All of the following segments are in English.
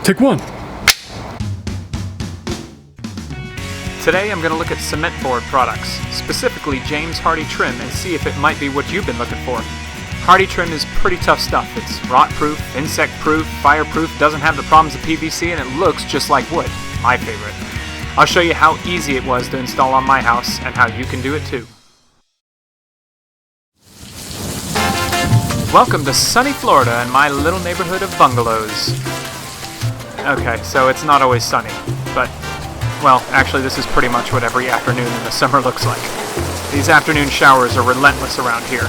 Take one. Today I'm going to look at cement board products, specifically James Hardie trim, and see if it might be what you've been looking for. Hardie trim is pretty tough stuff. It's rot-proof, insect-proof, fire-proof, doesn't have the problems of PVC, and it looks just like wood. My favorite. I'll show you how easy it was to install on my house and how you can do it too. Welcome to sunny Florida and my little neighborhood of bungalows. Okay, so it's not always sunny, but well, actually this is pretty much what every afternoon in the summer looks like. These afternoon showers are relentless around here.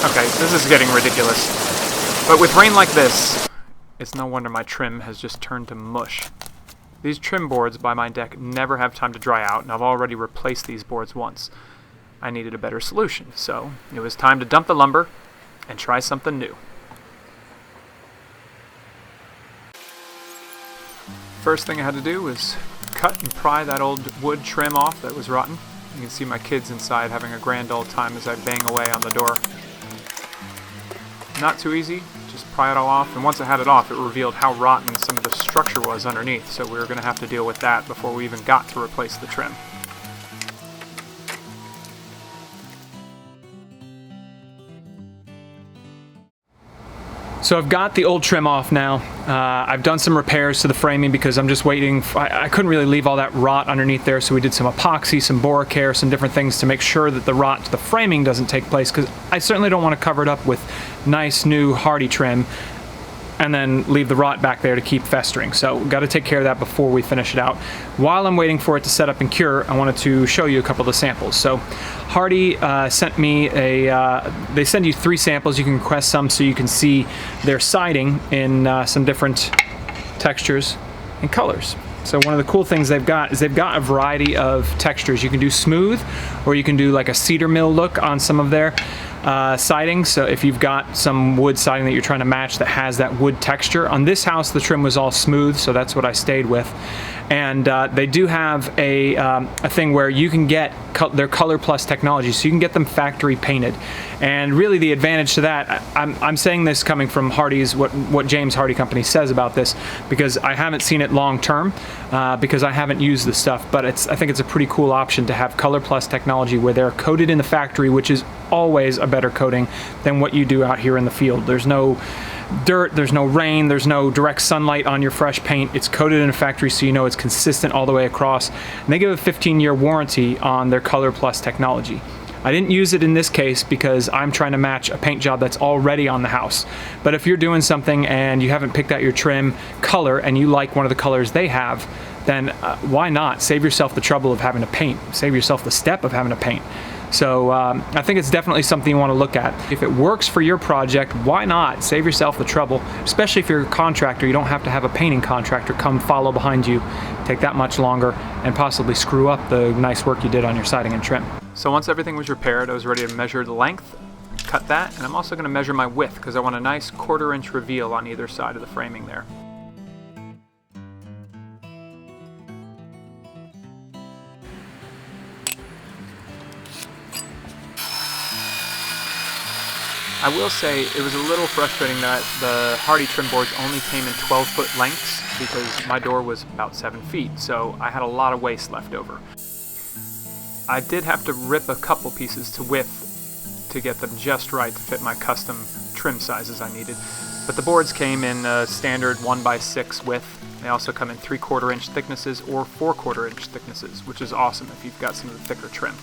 Okay, this is getting ridiculous. But with rain like this, it's no wonder my trim has just turned to mush. These trim boards by my deck never have time to dry out, and I've already replaced these boards once. I needed a better solution, so it was time to dump the lumber and try something new. First thing I had to do was cut and pry that old wood trim off that was rotten. You can see my kids inside having a grand old time as I bang away on the door. Not too easy, just pry it all off, and once I had it off it revealed how rotten some of the structure was underneath, so we were going to have to deal with that before we even got to replace the trim. So I've got the old trim off now. I've done some repairs to the framing because I'm just waiting. I couldn't really leave all that rot underneath there, so we did some epoxy, some Boracare, some different things to make sure that the rot to the framing doesn't take place, because I certainly don't want to cover it up with nice new Hardie trim and then leave the rot back there to keep festering. So we've got to take care of that before we finish it out. While I'm waiting for it to set up and cure, I wanted to show you a couple of the samples. So Hardie sent me they send you 3 samples. You can request some so you can see their siding in some different textures and colors. So one of the cool things they've got is they've got a variety of textures. You can do smooth, or you can do like a cedar mill look on some of their siding. So if you've got some wood siding that you're trying to match that has that wood texture. On this house the trim was all smooth, so that's what I stayed with. And they do have a thing where you can get their Color Plus technology, so you can get them factory painted. And really the advantage to that, I'm saying this coming from Hardie's, what James Hardie Company says about this, because I haven't seen it long term, because I haven't used the stuff, but I think it's a pretty cool option to have Color Plus technology where they're coated in the factory, which is always a better coating than what you do out here in the field. There's no dirt, there's no rain, there's no direct sunlight on your fresh paint. It's coated in a factory, so you know it's consistent all the way across. And they give a 15-year warranty on their Color Plus technology. I didn't use it in this case because I'm trying to match a paint job that's already on the house. But if you're doing something and you haven't picked out your trim color and you like one of the colors they have, then why not? Save yourself the trouble of having to paint. Save yourself the step of having to paint. So I think it's definitely something you want to look at. If it works for your project, why not? Save yourself the trouble, especially if you're a contractor. You don't have to have a painting contractor come follow behind you, take that much longer, and possibly screw up the nice work you did on your siding and trim. So once everything was repaired, I was ready to measure the length, cut that, and I'm also going to measure my width because I want a nice 1/4 inch reveal on either side of the framing there. I will say it was a little frustrating that the Hardie trim boards only came in 12-foot lengths because my door was about 7 feet, so I had a lot of waste left over. I did have to rip a couple pieces to width to get them just right to fit my custom trim sizes I needed, but the boards came in a standard 1x6 width. They also come in 3/4 inch thicknesses or 4/4 inch thicknesses, which is awesome if you've got some of the thicker trim.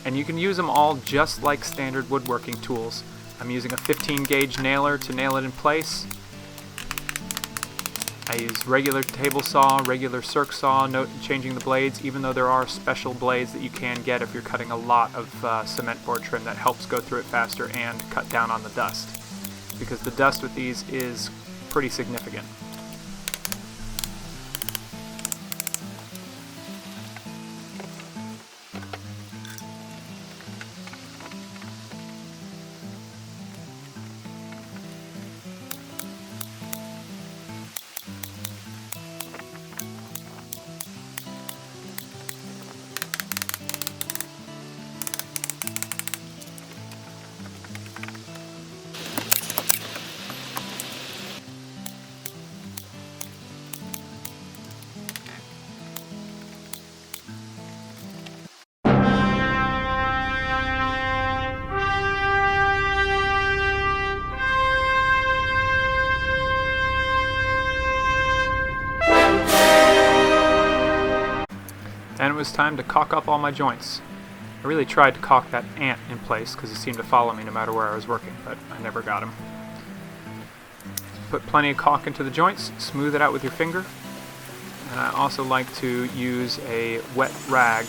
And you can use them all just like standard woodworking tools. I'm using a 15 gauge nailer to nail it in place. I use regular table saw, regular circ saw, changing the blades, even though there are special blades that you can get if you're cutting a lot of cement board trim that helps go through it faster and cut down on the dust, because the dust with these is pretty significant. Then it was time to caulk up all my joints. I really tried to caulk that ant in place because he seemed to follow me no matter where I was working, but I never got him. Put plenty of caulk into the joints, smooth it out with your finger, and I also like to use a wet rag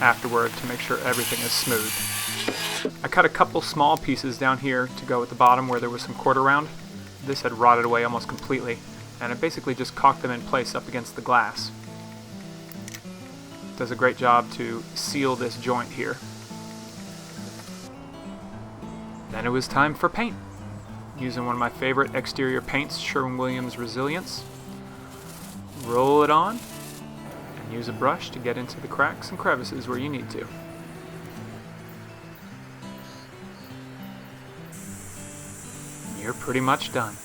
afterward to make sure everything is smooth. I cut a couple small pieces down here to go at the bottom where there was some quarter round. This had rotted away almost completely, and I basically just caulked them in place up against the glass. Does a great job to seal this joint here. Then it was time for paint. Using one of my favorite exterior paints, Sherwin-Williams Resilience. Roll it on, and use a brush to get into the cracks and crevices where you need to. You're pretty much done.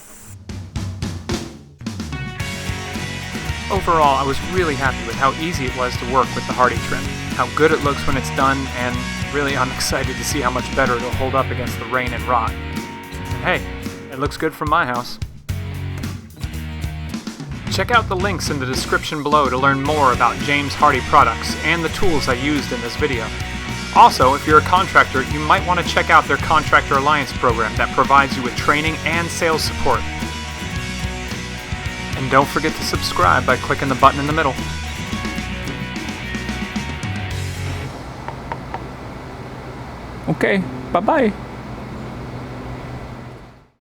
Overall, I was really happy with how easy it was to work with the Hardie trim, how good it looks when it's done, and really I'm excited to see how much better it'll hold up against the rain and rot. And hey, it looks good from my house. Check out the links in the description below to learn more about James Hardie products and the tools I used in this video. Also, if you're a contractor, you might want to check out their Contractor Alliance program that provides you with training and sales support. And don't forget to subscribe by clicking the button in the middle. Okay, bye-bye.